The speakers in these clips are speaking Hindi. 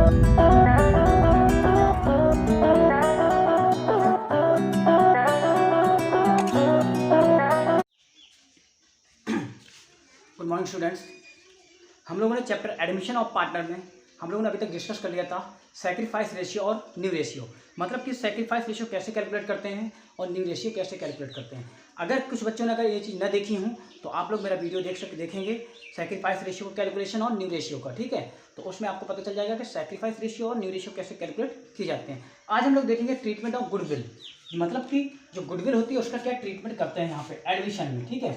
Good morning students. हम लोगों ने चैप्टर एडमिशन ऑफ पार्टनर में हम लोगों ने अभी तक डिस्कस कर लिया था सैक्रिफाइस रेशियो और न्यू रेशियो। मतलब कि सैक्रिफाइस रेशियो कैसे कैलकुलेट करते हैं और न्यू रेशियो कैसे कैलकुलेट करते हैं। अगर कुछ बच्चों ने अगर ये चीज़ न देखी हूँ तो आप लोग मेरा वीडियो देखेंगे सैक्रिफाइस रेशियो का कैलकुलेशन और न्यू रेशियो का, ठीक है। तो उसमें आपको पता चल जाएगा कि सैक्रिफाइस रेशियो और न्यू रेशियो कैसे कैलकुलेट किए जाते हैं। आज हम लोग देखेंगे ट्रीटमेंट ऑफ गुडविल, मतलब कि जो गुडविल होती है उसका क्या ट्रीटमेंट करते हैं यहाँ पे एडमिशन में, ठीक है।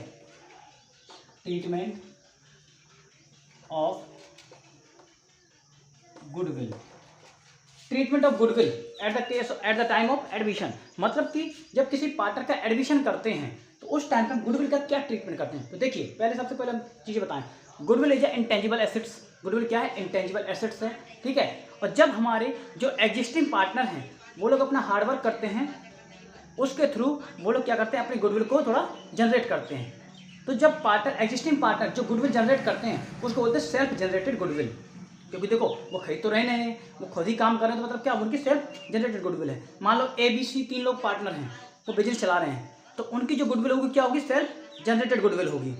Treatment of goodwill, treatment of goodwill at the time of admission, मतलब कि जब किसी पार्टनर का एडमिशन करते हैं तो उस टाइम पर गुडविल का क्या ट्रीटमेंट करते हैं। तो देखिए पहले सबसे पहले हम चीज़ें बताएं। Goodwill is intangible assets, goodwill क्या है, इंटेंजिबल एसेट्स है, ठीक है। और जब हमारे जो एग्जिस्टिंग पार्टनर हैं वो लोग अपना हार्डवर्क करते हैं, उसके थ्रू वो लोग क्या करते हैं, अपनी गुडविल को थोड़ा जनरेट करते हैं। तो जब एग्जिस्टिंग पार्टनर जो गुडविल जनरेट करते हैं उसको बोलते हैं सेल्फ जनरेटेड गुडविल, क्योंकि देखो वो खरीद तो रहे नहीं, वो खुद ही काम कर रहे हैं, तो मतलब क्या उनकी सेल्फ जनरेटेड गुडविल है। मान लो ABC 3 लोग पार्टनर हैं, वो बिजनेस चला रहे हैं, तो उनकी जो गुडविल होगी क्या होगी, सेल्फ जनरेटेड गुडविल होगी,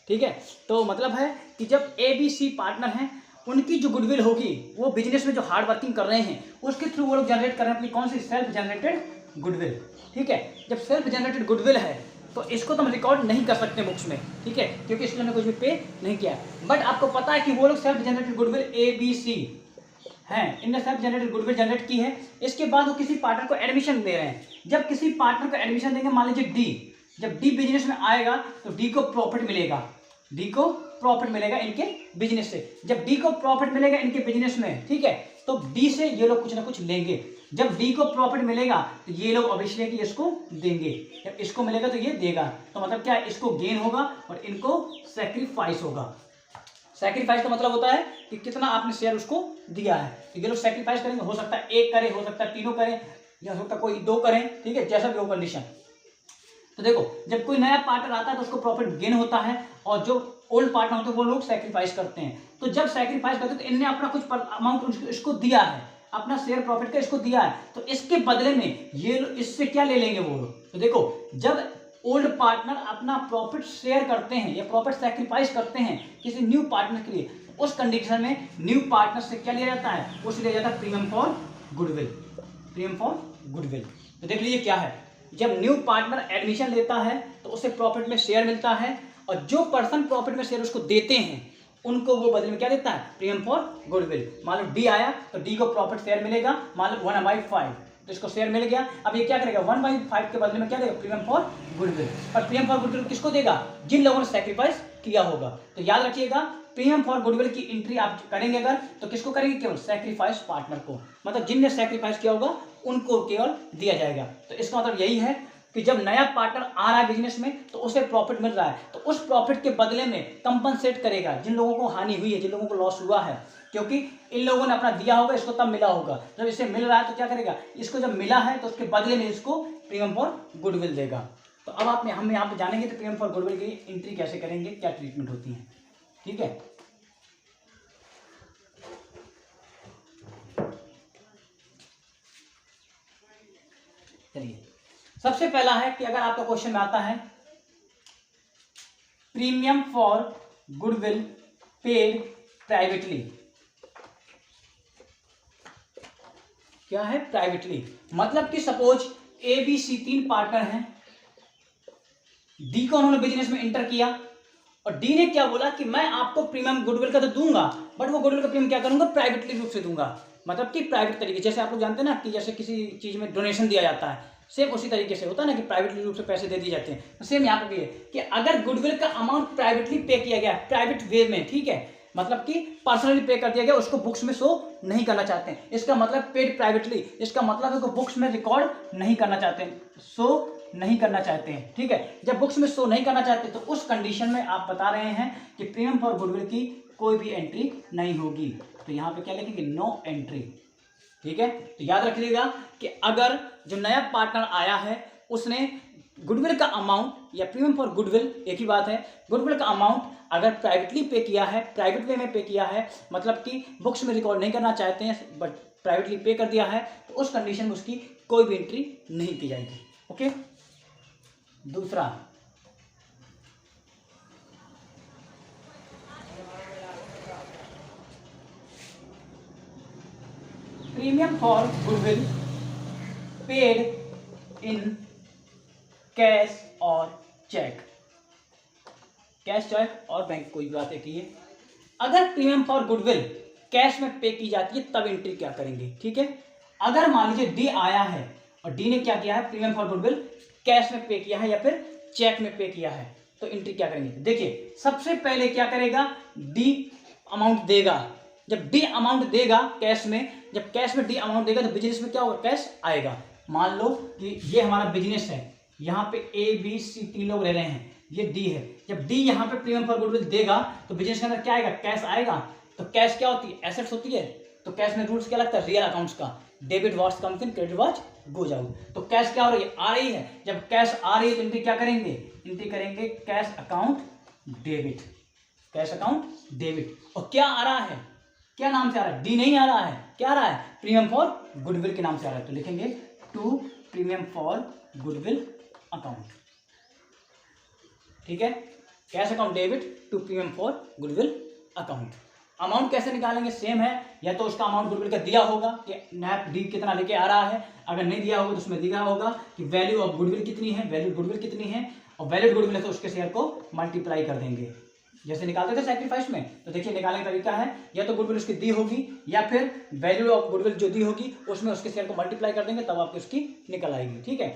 ठीक है। तो मतलब है कि जब ABC पार्टनर हैं उनकी जो गुडविल होगी वो बिजनेस में जो हार्ड वर्किंग कर रहे हैं उसके थ्रू वो लोग जनरेट कर रहे हैं अपनी कौन सी, सेल्फ जनरेटेड गुडविल, ठीक है। जब सेल्फ जनरेटेड गुडविल है तो इसको तो हम रिकॉर्ड नहीं कर सकते बुक्स में, ठीक है, क्योंकि इसलिए हमने कुछ भी पे नहीं किया। बट आपको पता है कि वो लोग सेल्फ जनरेटेड गुडविल ABC हैं, इनने सेल्फ जनरेटेड गुडविल जनरेट की है। इसके बाद वो किसी पार्टनर को एडमिशन दे रहे हैं। जब किसी पार्टनर को एडमिशन देंगे, मान लीजिए D, जब D बिजनेस में आएगा तो D को प्रॉफिट मिलेगा, D को प्रॉफिट मिलेगा इनके बिजनेस से। जब D को प्रॉफिट मिलेगा इनके बिजनेस में, ठीक है, तो D से ये लोग कुछ ना कुछ लेंगे। जब D को प्रॉफिट मिलेगा तो ये लोग ऑब्वियसली कि इसको देंगे, जब इसको मिलेगा तो ये देगा। तो मतलब क्या है, इसको गेन होगा और इनको सैक्रिफाइस होगा। सैक्रिफाइस का मतलब होता है कि कितना आपने शेयर उसको दिया है, तो ये लोग सैक्रिफाइस करेंगे। हो सकता है 1 करे, हो सकता है 3 करें, या हो सकता है कोई 2 करें, ठीक है, जैसा भी हो कंडीशन। तो देखो जब कोई नया पार्टनर आता है तो उसको प्रॉफिट गेन होता है, और जो ओल्ड पार्टनर होते हैं वो लोग सैक्रिफाइस करते हैं। तो जब सैक्रिफाइस करते हैं तो इनने अपना कुछ अमाउंट इसको दिया है, अपना शेयर प्रॉफिट का इसको दिया है, तो इसके बदले में ये इससे क्या ले लेंगे वो लोग। तो देखो जब ओल्ड पार्टनर अपना प्रॉफिट शेयर करते हैं या प्रॉफिट सैक्रिफाइस करते हैं किसी न्यू पार्टनर के लिए, उस कंडीशन में न्यू पार्टनर से क्या लिया जाता है, उसे लिया जाता है premium for goodwill, premium for goodwill. तो देख लीजिए क्या है, जब न्यू पार्टनर एडमिशन लेता है तो उसे प्रॉफिट में शेयर मिलता है, और जो पर्सन प्रॉफिट में शेयर उसको देते हैं उनको वो बदले में क्या देता है, प्रीमियम फॉर गुडविल। मान लो D आया तो D को प्रॉफिट शेयर मिलेगा, मान लो 1/5, तो इसको शेयर मिल गया। अब ये क्या करेगा, 1/5 के बदले में क्या देगा, प्रीमियम फॉर गुडविल। और प्रीमियम फॉर गुडविल किसको देगा, जिन लोगों ने सैक्रिफाइस किया होगा। तो याद रखिएगा प्रीमियम फॉर गुडविल की एंट्री आप करेंगे अगर, तो किसको करेंगे, केवल सैक्रिफाइस पार्टनर को, मतलब जिनने सैक्रिफाइस किया होगा उनको केवल दिया जाएगा। तो इसका मतलब यही है कि जब नया पार्टनर आ रहा है बिजनेस में तो उसे प्रॉफिट मिल रहा है, तो उस प्रॉफिट के बदले में कंपनसेट करेगा जिन लोगों को हानि हुई है, जिन लोगों को लॉस हुआ है, क्योंकि इन लोगों ने अपना दिया होगा, इसको तब मिला होगा। जब इसे मिल रहा है तो क्या करेगा, इसको जब मिला है तो उसके बदले में इसको प्रीमियम फॉर गुडविल देगा। तो अब हम यहाँ पे जानेंगे तो प्रीमियम फॉर गुडविल की एंट्री कैसे करेंगे, क्या ट्रीटमेंट होती है, ठीक है। चलिए सबसे पहला है कि अगर आपका क्वेश्चन में आता है premium for goodwill paid privately, क्या है, प्राइवेटली, मतलब कि सपोज ABC 3 पार्टनर हैं, D को उन्होंने बिजनेस में एंटर किया और D ने क्या बोला कि मैं आपको प्रीमियम गुडविल का तो दूंगा, बट वो गुडविल का प्रीमियम क्या करूंगा, प्राइवेटली रूप से दूंगा, मतलब कि प्राइवेट तरीके, जैसे आप लोग जानते हैं ना कि जैसे किसी चीज में डोनेशन दिया जाता है, सेम उसी तरीके से होता है ना कि प्राइवेटली रूप से पैसे दे दिए जाते हैं। सेम यहाँ पे भी है कि अगर गुडविल का अमाउंट प्राइवेटली पे किया गया, प्राइवेट वे में, ठीक है, मतलब कि पर्सनली पे कर दिया गया, उसको बुक्स में शो नहीं करना चाहते हैं, इसका मतलब पेड प्राइवेटली, इसका मतलब है कि बुक्स में रिकॉर्ड नहीं करना चाहते हैं, शो नहीं करना चाहते हैं, ठीक है। जब बुक्स में शो नहीं करना चाहते तो उस कंडीशन में आप बता रहे हैं कि प्रीमियम फॉर गुडविल की कोई भी एंट्री नहीं होगी। तो यहाँ पे क्या लिखेंगे, नो एंट्री, ठीक है। तो याद रखिएगा कि अगर जो नया पार्टनर आया है उसने गुडविल का अमाउंट या प्रीमियम फॉर गुडविल एक ही बात है। गुडविल का अमाउंट अगर प्राइवेटली पे किया है, प्राइवेट वे में पे किया है, मतलब कि बुक्स में रिकॉर्ड नहीं करना चाहते हैं बट प्राइवेटली पे कर दिया है, तो उस कंडीशन में उसकी कोई भी एंट्री नहीं की जाएगी। ओके। दूसरा, premium for goodwill paid in cash और चेक। कैश, चेक और बैंक, कोई बात है कि ये अगर प्रीमियम फॉर गुडविल कैश में पे की जाती है तब एंट्री क्या करेंगे, ठीक है। अगर मान लीजिए डी आया है और डी ने क्या किया है, प्रीमियम फॉर गुडविल कैश में पे किया है या फिर चेक में पे किया है, तो एंट्री क्या करेंगे। देखिए सबसे पहले क्या करेगा, डी अमाउंट देगा। जब डी अमाउंट देगा कैश में, जब कैश में डी अमाउंट देगा तो बिजनेस में क्या होगा, कैश आएगा। मान लो कि ये हमारा बिजनेस है, यहाँ पे ए बी सी 3 लोग रह रहे हैं, ये डी है। जब डी यहाँ पे प्रीमियम फॉर गुडविल देगा तो बिजनेस के अंदर क्या आएगा, कैश आएगा। तो कैश क्या होती है, एसेट्स होती है। तो कैश में रूल्स क्या लगता है, रियल अकाउंट्स का, debit what's comes in, credit what's goes out. तो कैश क्या हो रही है, आ रही है। जब कैश आ रही है तो एंट्री क्या करेंगे, एंट्री करेंगे cash account debit, cash account debit. और क्या आ रहा है, क्या नाम से आ रहा है, डी नहीं आ रहा है, क्या आ रहा है, प्रीमियम फॉर गुडविल के नाम से आ रहा है। तो लिखेंगे to premium for goodwill account, ठीक है। Cash account debit to premium for goodwill account. Amount कैसे निकालेंगे, सेम है। या तो उसका अमाउंट गुडविल का दिया होगा कि नैप डी कितना लेके आ रहा है, अगर नहीं दिया होगा तो उसमें दिया होगा कि वैल्यू ऑफ गुडविल कितनी है, वैल्यू गुडविल कितनी है, और वैल्यू गुडविल है तो उसके शेयर को मल्टीप्लाई कर देंगे, जैसे निकालते थे सैक्रिफाइस में। तो देखिए निकालने का तरीका है, या तो गुडविल उसकी दी होगी या फिर वैल्यू ऑफ गुडविल जो दी होगी उसमें उसके शेयर को मल्टीप्लाई कर देंगे, तब आपकी उसकी निकल आएगी, ठीक है।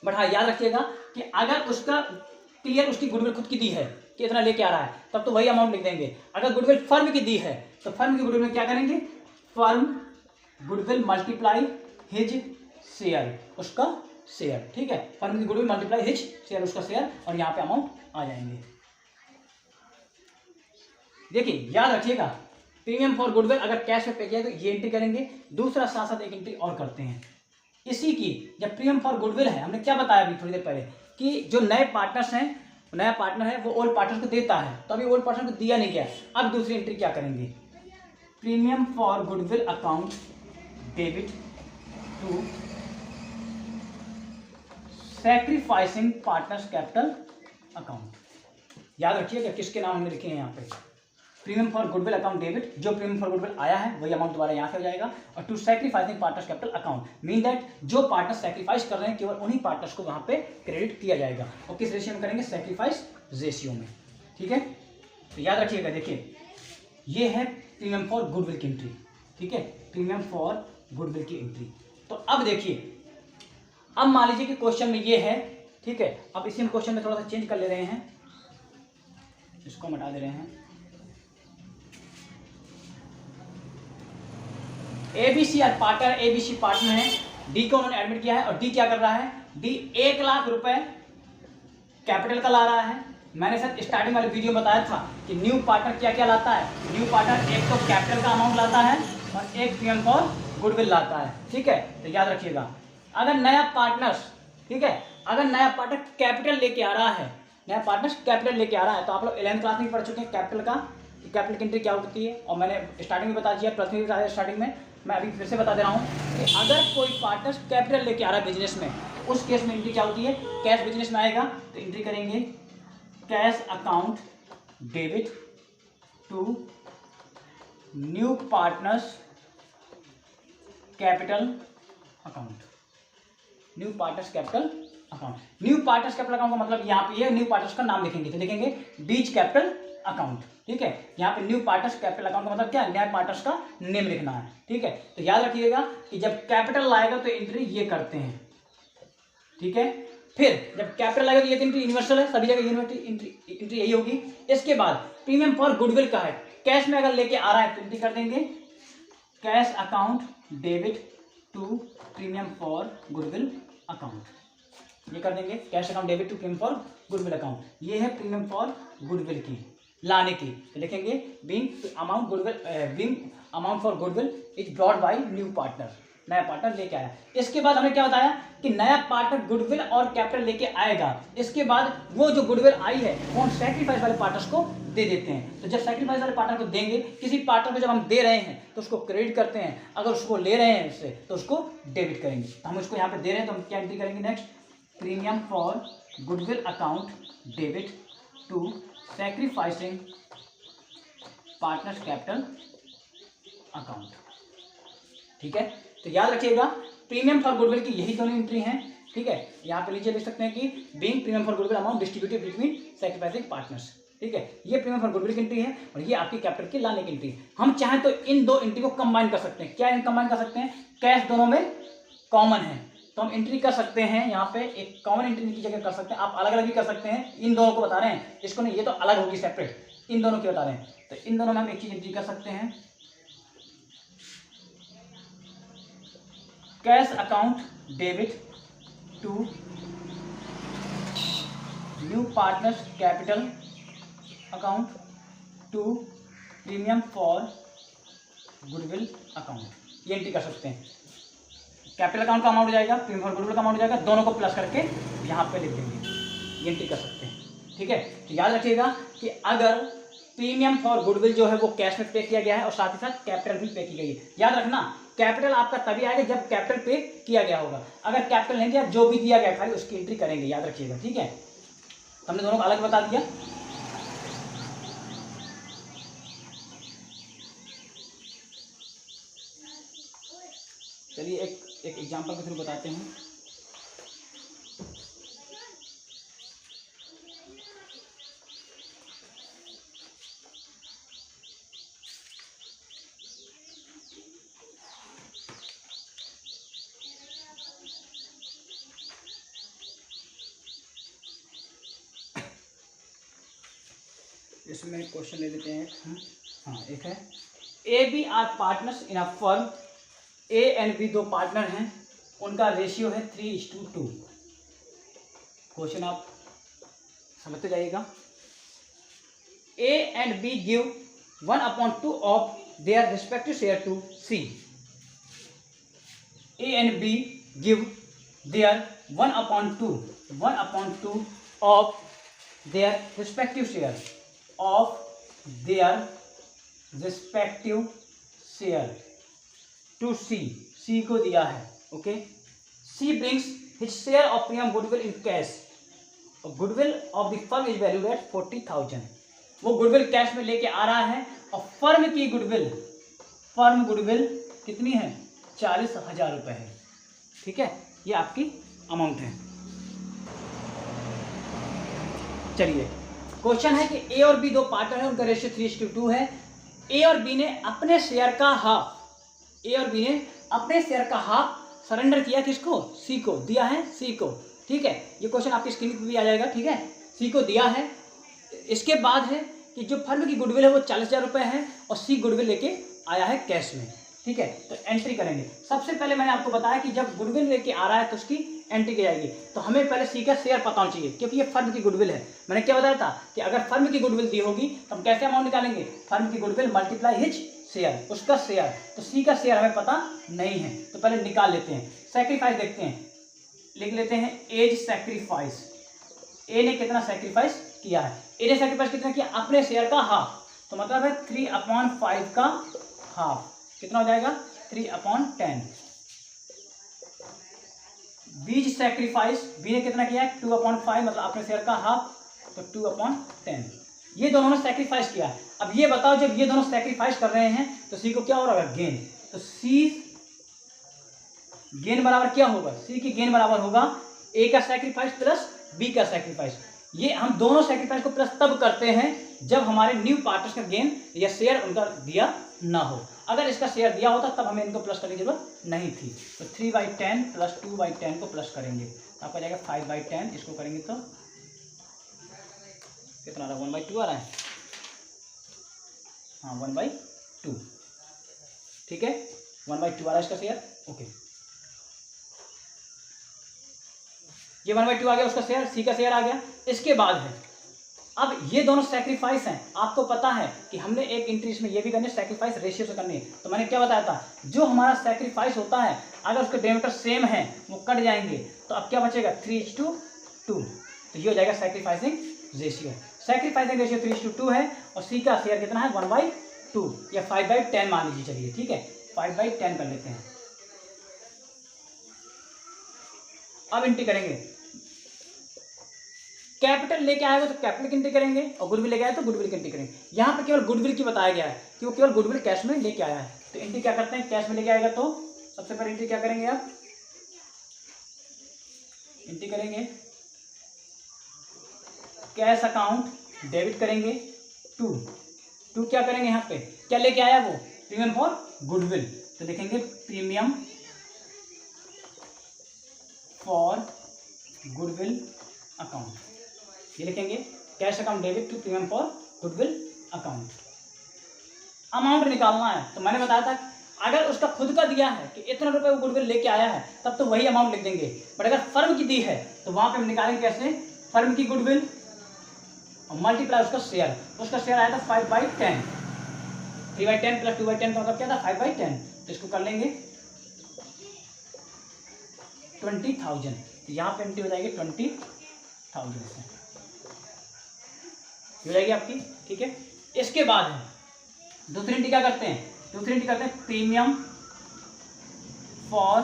बट हाँ याद रखिएगा कि अगर उसका क्लियर उसकी गुडविल खुद की दी है कि इतना लेके आ रहा है, तब तो वही अमाउंट लिख देंगे। अगर गुडविल फर्म की दी है तो फर्म की गुडविल में क्या करेंगे, firm goodwill multiply his share, उसका शेयर, ठीक है। फर्म की गुडविल मल्टीप्लाई हिज शेयर, उसका शेयर, और यहाँ पे अमाउंट आ जाएंगे। देखिए याद रखिएगा, प्रीमियम फॉर गुडविल अगर कैश में पे किया तो ये एंट्री करेंगे। दूसरा साथ साथ एक एंट्री और करते हैं इसी की। जब प्रीमियम फॉर गुडविल है, हमने क्या बताया अभी थोड़ी देर पहले कि जो नए पार्टनर्स हैं, नया पार्टनर है वो ओल्ड पार्टनर को देता है, तो अभी ओल्ड पार्टनर को दिया नहीं गया। अब दूसरी एंट्री क्या करेंगे, premium for goodwill account debit to sacrificing partners capital account. याद रखिएगा किसके नाम हमने लिखे हैं यहाँ पे, premium for goodwill account debit, जो प्रीमियम फॉर गुडविल आया है वही अमाउंट दोबारा यहाँ से हो जाएगा। और to sacrificing partners capital account mean that जो पार्टनर सैक्रिफाइस कर रहे हैं केवल उन्हीं पार्टनर्स को वहाँ पे क्रेडिट किया जाएगा। और किस रेशियो में करेंगे, सैक्रिफाइस रेशियो में, ठीक है। तो याद रखिएगा, देखिए ये है प्रीमियम फॉर गुडविल की एंट्री, ठीक है, प्रीमियम फॉर गुडविल की एंट्री। तो अब देखिए, अब मान लीजिए कि क्वेश्चन में ये है, ठीक है। अब इसी क्वेश्चन में थोड़ा सा चेंज कर ले रहे हैं, इसको हटा दे रहे हैं। एबीसी पार्टनर, एबीसी पार्टनर है, डी को उन्होंने एडमिट किया है और डी क्या कर रहा है, डी 1 लाख रुपए कैपिटल का ला रहा है। मैंने सर स्टार्टिंग वाले वीडियो में बताया था कि न्यू पार्टनर क्या क्या लाता है, न्यू पार्टनर एक तो कैपिटल का अमाउंट लाता है और एक प्रीमियम फॉर गुडविल लाता है, ठीक है। तो याद रखिएगा, अगर नया पार्टनर्स, ठीक है, अगर नया पार्टनर कैपिटल लेके आ रहा है, नया पार्टनर्स कैपिटल लेके आ रहा है, तो आप लोग 11th क्लास में पढ़ चुके हैं कैपिटल का, कैपिटल की एंट्री क्या होती है, और मैंने स्टार्टिंग में बता दिया, प्रथम भी बताया स्टार्टिंग में, मैं अभी फिर से बता दे रहा हूँ कि अगर कोई पार्टनर कैपिटल लेके आ रहा है बिजनेस में, उस केस में एंट्री क्या होती है, कैश बिजनेस में आएगा तो एंट्री करेंगे cash account debit to new partners capital account, new partners capital account. New partners capital account का मतलब यहाँ पे ये न्यू पार्टनर्स का नाम लिखेंगे, तो लिखेंगे बीच कैपिटल अकाउंट, ठीक है। यहाँ पे न्यू पार्टनर्स कैपिटल अकाउंट का मतलब क्या है, नया पार्टनर्स का नेम लिखना है, ठीक है। तो याद रखिएगा कि जब कैपिटल लाएगा तो एंट्री ये करते हैं, ठीक है। फिर जब कैपिटल लाएगा तो ये एंट्री यूनिवर्सल है, सभी जगह एंट्री यही होगी। इसके बाद प्रीमियम फॉर गुडविल का है, कैश में अगर लेके आ रहा है तो एंट्री कर देंगे cash account debit to premium for goodwill account, ये कर देंगे cash account debit to premium for goodwill account. ये है प्रीमियम फॉर गुडविल की लाने की, तो लिखेंगे being amount goodwill, being amount for goodwill is brought by new partner, नया पार्टनर लेके आया। इसके बाद हमने क्या बताया कि नया पार्टनर गुडविल और कैपिटल लेके आएगा, इसके बाद वो जो गुडविल आई है वो हम सैक्रिफाइस वाले पार्टनर्स को दे देते हैं। तो जब सैक्रिफाइस वाले पार्टनर को देंगे, किसी पार्टनर को जब हम दे रहे हैं तो उसको क्रेडिट करते हैं, अगर उसको ले रहे हैं उससे तो उसको डेबिट करेंगे। तो हम उसको यहाँ पे दे रहे हैं तो हम क्या एंट्री करेंगे next, premium for goodwill account debit to sacrificing partners capital account. ठीक है, तो याद रखिएगा प्रीमियम फॉर गुडविल की यही दोनों एंट्री हैं। ठीक है, यहाँ पे नीचे लिख सकते हैं कि being premium for goodwill amount distributed between sacrificing partners. ठीक है, ये प्रीमियम फॉर गुडविल की एंट्री है और ये आपकी कैपिटल की लाने की एंट्री है। हम चाहें तो इन दो एंट्री को कंबाइन कर सकते हैं। क्या कंबाइन कर सकते हैं, कैश दोनों में कॉमन है तो हम एंट्री कर सकते हैं, यहाँ पे एक कॉमन एंट्री की जगह कर सकते हैं। आप अलग अलग भी कर सकते हैं, इन दोनों को बता रहे हैं, इसको नहीं, ये तो अलग होगी सेपरेट, इन दोनों की बता रहे हैं। तो इन दोनों में हम एक चीज एंट्री कर सकते हैं, cash account debit to new partners capital account to premium for goodwill account, ये एंट्री कर सकते हैं। कैपिटल अकाउंट का अमाउंट हो जाएगा, प्रीमियम फॉर गुडविल का अमाउंट हो जाएगा, दोनों को प्लस करके यहाँ पे लिख देंगे, ये एंट्री कर सकते हैं। ठीक है, तो याद रखिएगा कि अगर प्रीमियम फॉर गुडविल जो है वो कैश में पे किया गया है और साथ ही साथ कैपिटल भी पे की गई है। याद रखना कैपिटल आपका तभी आएगा जब कैपिटल पे किया गया होगा, अगर कैपिटल नहीं किया जो भी दिया गया खाली उसकी एंट्री करेंगे, याद रखिएगा। ठीक है, हमने दोनों को अलग बता दिया। चलिए एक एग्जांपल के थ्रू बताते हैं। इसमें क्वेश्चन ले लेते हैं। हाँ, एक है A B are partners in a firm, A and B दो पार्टनर हैं, उनका रेशियो है 3:2। क्वेश्चन आप समझते जाइएगा। A and B give 1/2 of their respective share to C. A and B give their 1/2 of their respective share to C को दिया है। Okay, C brings his share of premium goodwill in cash, goodwill of the firm is valued at 40,000। वो गुडविल कैश में लेके आ रहा है और फर्म गुडविल कितनी है, 40,000 रुपए है। ठीक है, ये आपकी अमाउंट है। चलिए, क्वेश्चन है कि ए और बी दो पार्टनर है, उनका रेशियो 3:2 है। ए और बी ने अपने शेयर का हाफ सरेंडर किया, किसको, सी को दिया है, सी को। ठीक है, ये क्वेश्चन आपकी स्क्रीन पर भी आ जाएगा। ठीक है, सी को दिया है। इसके बाद है कि जो फर्म की गुडविल है वो 40,000 रुपए है और सी गुडविल लेके आया है कैश में। ठीक है, तो एंट्री करेंगे। सबसे पहले मैंने आपको बताया कि जब गुडविल लेके आ रहा है तो उसकी एंट्री की जाएगी, तो हमें पहले सी का शेयर पता होना चाहिए क्योंकि ये फर्म की गुडविल है। मैंने क्या बताया था कि अगर फर्म की गुडविल दी होगी तो हम कैसे अमाउंट निकालेंगे, फर्म की गुडविल मल्टीप्लाई हिज शेयर, उसका शेयर। तो सी का शेयर हमें पता नहीं है तो पहले निकाल लेते हैं। सैक्रिफाइस देखते हैं, लिख लेते हैं एज सैक्रिफाइस। ए ने कितना सैक्रिफाइस किया है, ए ने सैक्रिफाइस कितना किया, अपने शेयर का हाफ, तो मतलब है 3/5 का हाफ, कितना हो जाएगा 3/10। बीज सैक्रिफाइस, बी ने कितना किया है 2/5, मतलब अपने शेयर का हाफ, तो 2/10। ये दोनों ने सैक्रिफाइस किया है। अब ये बताओ जब ये दोनों सैक्रिफाइस कर रहे हैं तो सी को क्या हो रहा है, गेन। तो सी गेन बराबर क्या होगा, सी की गेन बराबर होगा ए का सैक्रिफाइस प्लस बी का सैक्रिफाइस। ये हम दोनों सैक्रिफाइस को प्लस तब करते हैं जब हमारे न्यू पार्टनर्स का गेन या शेयर उनका दिया ना हो। अगर इसका शेयर दिया होता तब हमें इनको प्लस करने की जरूरत नहीं थी। तो 3/10 प्लस 2/10 को प्लस करेंगे तो आपका जाएगा 5/10। इसको करेंगे तो कितना आ रहा है, 1/2 आ रहा है। हाँ, 1/2। ठीक है, 1/2 आ रहा है इसका शेयर। ओके, ये 1/2 आ गया उसका शेयर, सी का शेयर आ गया। इसके बाद है अब ये दोनों सेक्रीफाइस हैं, आपको पता है कि हमने एक एंट्री इसमें ये भी करनी है, सेक्रीफाइस रेशियो से करनी है। तो मैंने क्या बताया था, जो हमारा सेक्रीफाइस होता है अगर उसके डेनोमिनेटर सेम है वो कट जाएंगे, तो अब क्या बचेगा 3:2, तो ये हो जाएगा सेक्रीफाइसिंग रेशियो। सेक्रीफाइसिंग रेशियो 3:2 है और सी का शेयर कितना है 1/2 या 5/10 मान लीजिए, चलिए ठीक है 5/10 कर लेते हैं। अब एंट्री करेंगे, कैपिटल लेके आएगा तो कैपिटल की एंट्री करेंगे और गुडविल लेके आया तो गुडविल की एंट्री करेंगे। यहाँ पे केवल गुडविल की बताया गया है कि वो केवल गुडविल कैश में लेके आया है, तो एंट्री क्या करते हैं, कैश में लेके आएगा तो सबसे पहले एंट्री क्या करेंगे आप, एंट्री करेंगे कैश अकाउंट डेबिट करेंगे टू क्या करेंगे, यहाँ पे क्या लेके आया वो, प्रीमियम फॉर गुडविल, तो देखेंगे प्रीमियम फॉर गुडविल अकाउंट, ये लिखेंगे cash account debit to premium for goodwill account. Amount निकालना है, तो मैंने बताया था अगर उसका खुद का दिया है कि इतना रुपए वो गुडविल लेके आया है तब तो वही अमाउंट लिख देंगे, बट अगर फर्म की दी है तो वहां पे हम निकालेंगे कैसे, फर्म की गुडविल और मल्टीप्लाई उसका शेयर, उसका शेयर आया था 5/10, 3/10 प्लस 2/10 का मतलब क्या था 5/10, तो इसको कर लेंगे 20,000, तो यहाँ पे एंट्री हो जाएगी 20,000 से हो जाएगी आपकी, ठीक है। इसके बाद है दूसरी एंट्री क्या करते हैं, दूसरी एंट्री करते हैं premium for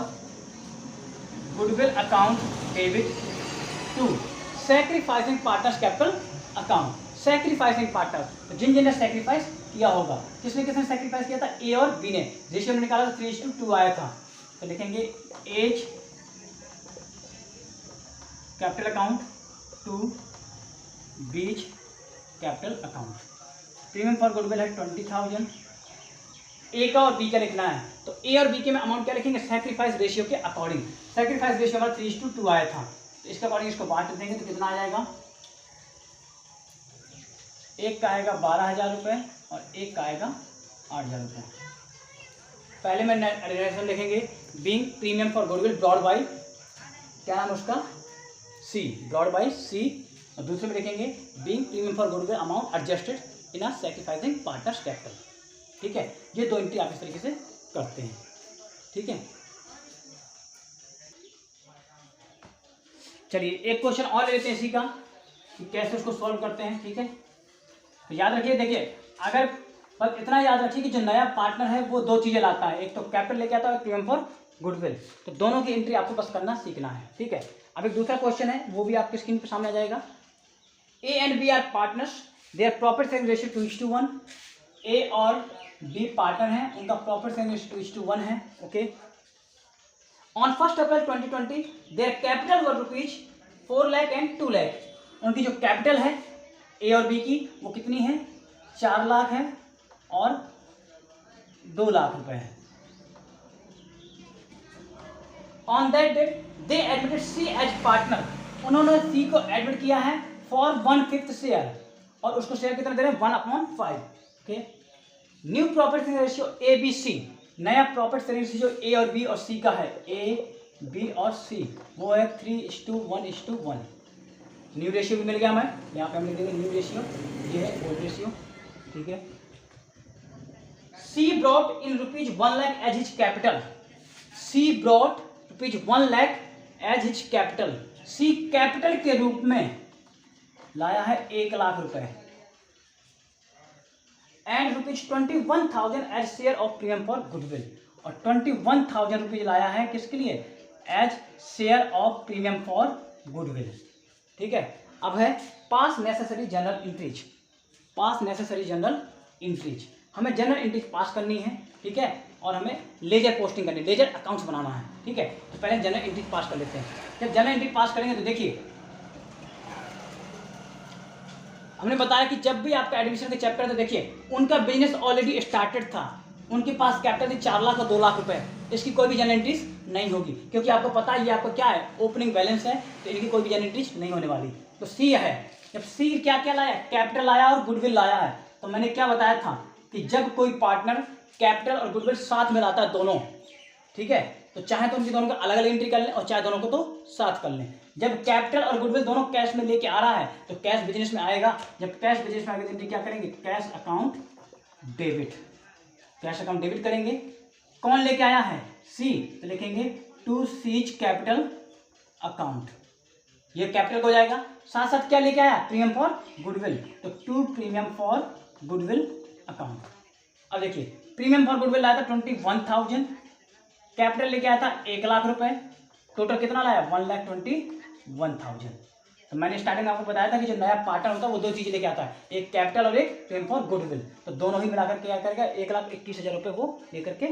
goodwill account debit to sacrificing partners capital account. Sacrificing partner, तो जिन जिन ने सैक्रिफाइस किया होगा, किसने किसने सैक्रिफाइस किया था, ए और बी ने, रेशियो में निकाला था 3:2 आया था, तो लिखेंगे A's capital account to B's capital account. Premium for goodwill है 20,000, ए का और बी का लिखना है, तो ए और बी के में अमाउंट क्या लिखेंगे, सैक्रिफाइस रेशियो के अकॉर्डिंग। सैक्रिफाइस रेशियो हमारा 3:2 आया था, तो इसके अकॉर्डिंग इसको बांट देंगे तो कितना आ जाएगा, एक का आएगा 12,000 रुपये और एक का आएगा 8,000 रुपये। पहले में रिलेशन लिखेंगे being premium for goodwill brought by, क्या नाम उसका, सी, ब्रॉड बाई सी, और दूसरे में लिखेंगे being premium for goodwill amount adjusted in a sacrificing partners capital, ठीक है। ये दो एंट्री आप इस तरीके से करते हैं, ठीक है। चलिए एक क्वेश्चन और ले लेते हैं इसी का कि कैसे उसको सॉल्व करते हैं, ठीक है। तो याद रखिए, देखिए अगर बस इतना याद रखिए कि जो नया पार्टनर है वो दो चीज़ें लाता है, एक तो कैपिटल लेके आता है और प्रीमियम फॉर गुडविल, तो दोनों की एंट्री आपको बस करना सीखना है, ठीक है। अब एक दूसरा क्वेश्चन है वो भी आपकी स्क्रीन पर सामने आ जाएगा। A and B are partners, their profit sharing ratio 2:1, A और बी पार्टनर हैं, उनका प्रॉफिट शेयरिंग रेशियो 2:1 है, okay. On 1 April 2020 their capital were ₹4 lakh and 2 lakh. उनकी जो कैपिटल है ए और बी की वो कितनी है, 4 लाख है और 2 लाख रुपए है। On that date they admitted C as partner, उन्होंने सी को एडमिट किया है फॉर 1/5 शेयर, और उसको शेयर कितना दे रहे हैं 1/5, okay. New profit sharing ratio A B C, नया प्रॉफिट शेयरिंग रेशियो जो ए और बी और सी का है, ए बी और सी, वो है 3:1:1। न्यू रेशियो भी मिल गया हमें, यहाँ पे हम लिख देंगे न्यू रेशियो, ये है ओल्ड रेशियो, ठीक है। C brought in ₹1 lakh as his capital, C brought ₹1 lakh as his capital, C capital के रूप में लाया है 1 लाख रुपए, and ₹21,000 as share of premium for goodwill, और 21,000 रुपीज लाया है किसके लिए, as share of premium for goodwill, ठीक है। अब है pass necessary journal entries, pass necessary journal entries, हमें जनरल एंट्रीज पास करनी है, ठीक है, और हमें लेजर पोस्टिंग करनी है, लेजर अकाउंट्स बनाना है, ठीक है। तो पहले जनरल एंट्रीज पास कर लेते हैं। जब जनरल एंट्री पास करेंगे तो देखिए हमने बताया कि जब भी आपका एडमिशन का चैप्टर तो देखिए उनका बिजनेस ऑलरेडी स्टार्टेड था, उनके पास कैपिटल थी 4 लाख और 2 लाख रुपए, इसकी कोई भी जनरल एंट्रीज नहीं होगी, क्योंकि आपको पता है ये आपको क्या है, ओपनिंग बैलेंस है, तो इनकी कोई भी जनरल एंट्रीज नहीं होने वाली। तो सी है, जब सी क्या क्या लाया, कैपिटल लाया और गुडविल लाया है, तो मैंने क्या बताया था कि जब कोई पार्टनर कैपिटल और गुडविल साथ में लाता है दोनों, ठीक है। तो चाहे तो उनकी दोनों को अलग अलग एंट्री कर लें और चाहे दोनों को तो साथ कर लें। जब कैपिटल और गुडविल दोनों कैश में लेके आ रहा है तो कैश बिजनेस में आएगा। जब कैश बिजनेस में आएगा तो एंट्री क्या करेंगे, cash account debit, cash account debit करेंगे। कौन लेके आया है, सी, तो लिखेंगे टू सीज कैपिटल अकाउंट, ये कैपिटल हो जाएगा। साथ साथ क्या लेके आया, प्रीमियम फॉर गुडविल, तो to premium for goodwill account. अब देखिए प्रीमियम फॉर गुडविल लाया था 21,000, कैपिटल लेके आया था 1 लाख रुपए, टोटल कितना लाया 1,21,000। तो मैंने स्टार्टिंग में आपको बताया था कि जो नया पार्टनर होता है वो दो चीजें लेके आता है, एक कैपिटल और एक प्रीमियम फॉर गुडविल, तो दोनों ही मिलाकर के क्या करेगा 1,21,000 रुपये वो लेकर के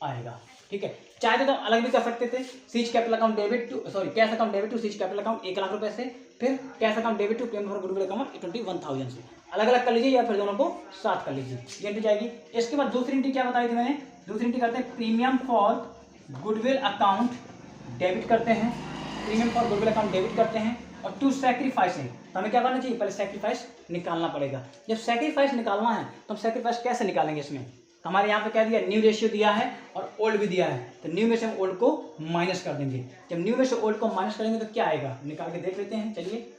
आएगा। ठीक है, चाहे तो अलग भी कर सकते थे, C's capital account debit to sorry cash account debit to C's capital account 1 lakh रुपए से, फिर cash account debit to premium for goodwill account 21,000 से, अलग अलग कर लीजिए या फिर दोनों को साथ कर लीजिए, ये एंट्री जाएगी। इसके बाद दूसरी एंट्री क्या बताई थी मैंने, दूसरी एंट्री करते हैं premium for goodwill account debit करते हैं, premium for goodwill account debit करते हैं और टू सैक्रिफाइस है, तो हमें क्या करना चाहिए, पहले सैक्रिफाइस निकालना पड़ेगा। जब सैक्रिफाइस निकालना है तो हम सैक्रिफाइस कैसे निकालेंगे, इसमें हमारे यहाँ पे क्या दिया, न्यू रेशियो दिया है और ओल्ड भी दिया है, तो न्यू में से हम ओल्ड को माइनस कर देंगे। जब न्यू में से ओल्ड को माइनस करेंगे तो क्या आएगा, निकाल के देख लेते हैं। चलिए,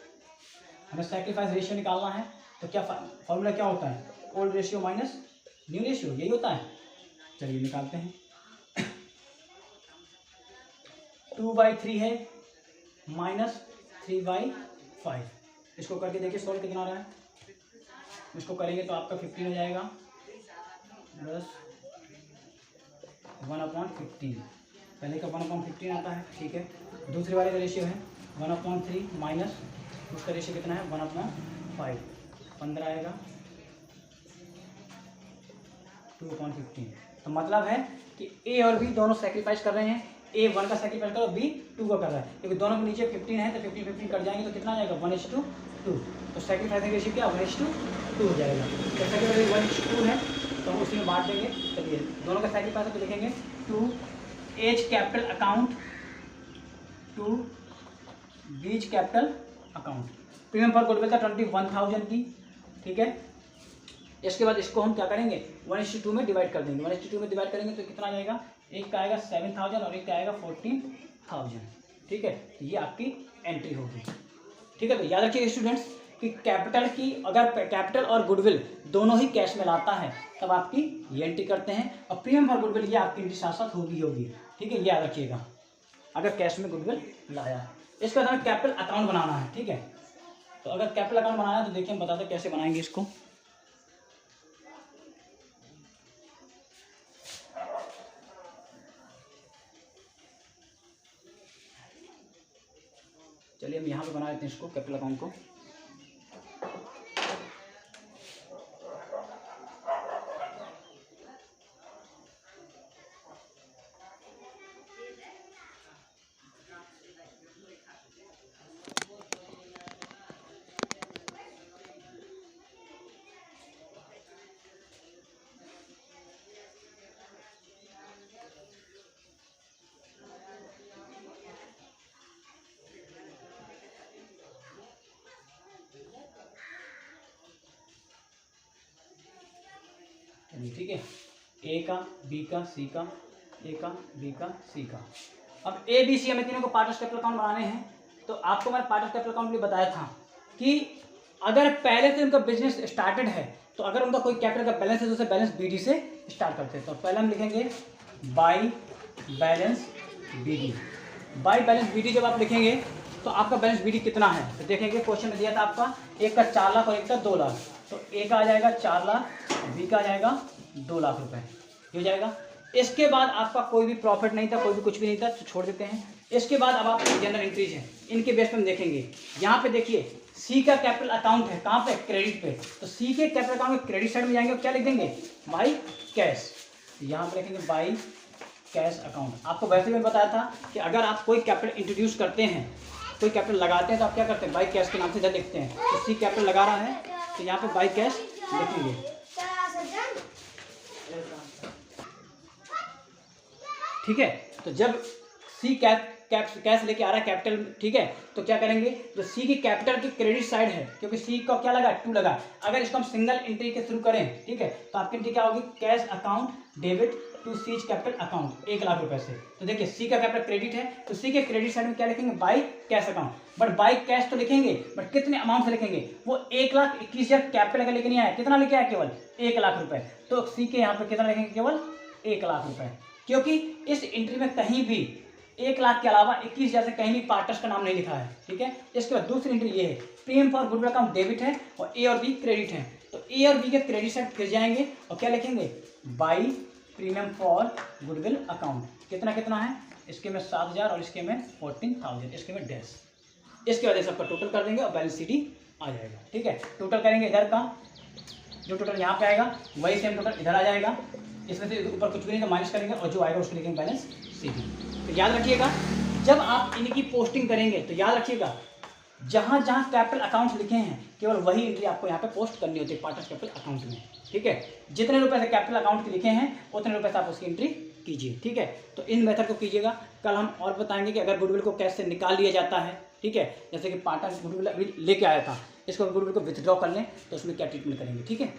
हमें सैक्रिफाइस रेशियो निकालना है, तो क्या फॉर्मूला क्या होता है, old ratio minus new ratio, यही होता है। चलिए निकालते हैं। 2/3 है माइनस 3/5, इसको करके देखिए सॉल्व कितना आ रहा है, इसको करेंगे तो आपका 15 हो जाएगा, बस 1/15, पहले का 1/15 आता है, ठीक है। दूसरे वाले का रेशियो है 1/3 माइनस उसका रेशियो कितना है 1/5, 15 आएगा 2/15। तो मतलब है कि ए और बी दोनों सेक्रीफाइस कर रहे हैं, ए 1 का सेक्रीफाइस कर रहा है, बी 2 का कर रहा है, क्योंकि दोनों के नीचे 15 है तो 15 कट जाएंगे तो कितना आ जाएगा 1:2, तो सेक्रीफाइस रेशियो क्या 1:2 हो जाएगा। तो सेक्रीफाइस 1:2 है तो हम उसी में बांट देंगे। चलिए दोनों का सेक्रीफाइस है तो लिखेंगे to A's capital account to B's capital account, premium for goodwill का 21,000 की, ठीक है। इसके बाद इसको हम क्या करेंगे 1:2 में डिवाइड कर देंगे, 1:2 में डिवाइड करेंगे तो कितना आ जाएगा, एक का आएगा 7,000 और एक का आएगा 14,000, ठीक है। ये आपकी एंट्री होगी, ठीक है। तो याद रखिए स्टूडेंट्स कि कैपिटल की अगर कैपिटल और गुडविल दोनों ही कैश में लाता है तब आपकी ये एंट्री करते हैं, और प्रीमियम फॉर गुडविल ये आपकी एंट्री साथ साथ होगी, ठीक है। याद रखिएगा अगर कैश में गुडविल लाया। इसके बाद हमें कैपिटल अकाउंट बनाना है, ठीक है। तो अगर कैपिटल अकाउंट बनाना है तो देखिए हम बताते हैं कैसे बनाएंगे इसको। चलिए हम यहाँ पे बना लेते हैं इसको कैपिटल अकाउंट को। ठीक है, ए का बी का सी का, ए का बी का सी का। अब ए बी सी हमें तीनों को पार्टनर्स कैपिटल अकाउंट बनाने हैं। तो आपको मैंने पार्टनर्स कैपिटल अकाउंट भी बताया था कि अगर पहले से उनका बिजनेस स्टार्टेड है तो अगर उनका कोई कैपिटल का बैलेंस है तो उसे बैलेंस बीडी से स्टार्ट करते हैं। तो पहले हम लिखेंगे by balance BD. By balance BD जब आप लिखेंगे तो आपका बैलेंस बीडी कितना है, तो देखेंगे क्वेश्चन में दिया था आपका एक का 4 लाख और एक का 2 लाख, तो ए का आ जाएगा 4 लाख, बी का आ जाएगा 2 लाख रुपए, हो जाएगा। इसके बाद आपका कोई भी प्रॉफिट नहीं था, कोई भी कुछ भी नहीं था, तो छोड़ देते हैं। इसके बाद अब आपकी जनरल एंट्रीज है, इनके बेस पे हम देखेंगे। यहाँ पे देखिए सी का कैपिटल अकाउंट है, कहाँ पे, क्रेडिट पे, तो सी के कैपिटल अकाउंट में क्रेडिट साइड में जाएंगे और क्या लिख देंगे बाई कैश, यहाँ पे लिखेंगे बाई कैश अकाउंट। आपको वैसे भी बताया था कि अगर आप कोई कैपिटल इंट्रोड्यूस करते हैं, कोई कैपिटल लगाते हैं तो आप क्या करते हैं बाई कैश के नाम से इधर लिखते हैं। तो सी कैपिटल लगा रहा है तो यहाँ पे बाई कैश लिखेंगे, ठीक है। तो जब सी कैश लेके आ रहा है कैपिटल, ठीक है, तो क्या करेंगे जो सी की कैपिटल की क्रेडिट साइड है, क्योंकि सी का क्या लगा 2 लगा, अगर इसको हम सिंगल एंट्री के थ्रू करें, ठीक है, तो आपकी एंट्री क्या होगी cash account debit to C's capital account 1 lakh रुपए से। तो देखिए सी का कैपिटल क्रेडिट है, तो सी के क्रेडिट साइड में क्या लिखेंगे, by cash account. But by cash तो लिखेंगे, बट कितने अमाउंट से लिखेंगे, वो 1,21,000 कैपिटल अगर लेके नहीं आया, कितना लेके आया, केवल 1 लाख रुपए। तो सी के यहाँ पे कितना लिखेंगे, केवल 1 लाख रुपए, क्योंकि इस एंट्री में कहीं भी 1 लाख के अलावा 21,000 से कहीं भी पार्टनर्स का नाम नहीं लिखा है, ठीक है। इसके बाद दूसरी एंट्री ये है, premium for goodwill account debit है और ए और बी क्रेडिट है। तो ए और बी के क्रेडिट साइड फिर जाएंगे और क्या लिखेंगे, by premium for goodwill account. कितना कितना है, इसके में 7,000 और इसके में 14,000, इसके में डैश। इसके बाद सबका टोटल कर देंगे और बैलेंस शीट आ जाएगा, ठीक है। टोटल करेंगे इधर का, जो टोटल यहाँ पे आएगा वही सेम टोटल इधर आ जाएगा। इसमें से ऊपर कुछ भी नहीं तो माइनस करेंगे और जो आएगा उसको लिखेंगे बैलेंस शीट। तो याद रखिएगा जब आप इनकी पोस्टिंग करेंगे तो याद रखिएगा जहाँ जहाँ कैपिटल अकाउंट्स लिखे हैं केवल वही एंट्री आपको यहाँ पे पोस्ट करनी होती है पार्टनर्स कैपिटल अकाउंट में, ठीक है। जितने रुपए से कैपिटल अकाउंट के लिखे हैं उतने रुपए से आप उसकी एंट्री कीजिए, ठीक है। तो इन मेथड को कीजिएगा। कल हम और बताएंगे कि अगर गुडविल को कैसे निकाल लिया जाता है, ठीक है। जैसे कि पार्टनर गुडविल अभी लेके आया था, इसको गुडविल को विथड्रॉ कर लें तो उसमें क्या ट्रीटमेंट करेंगे, ठीक है।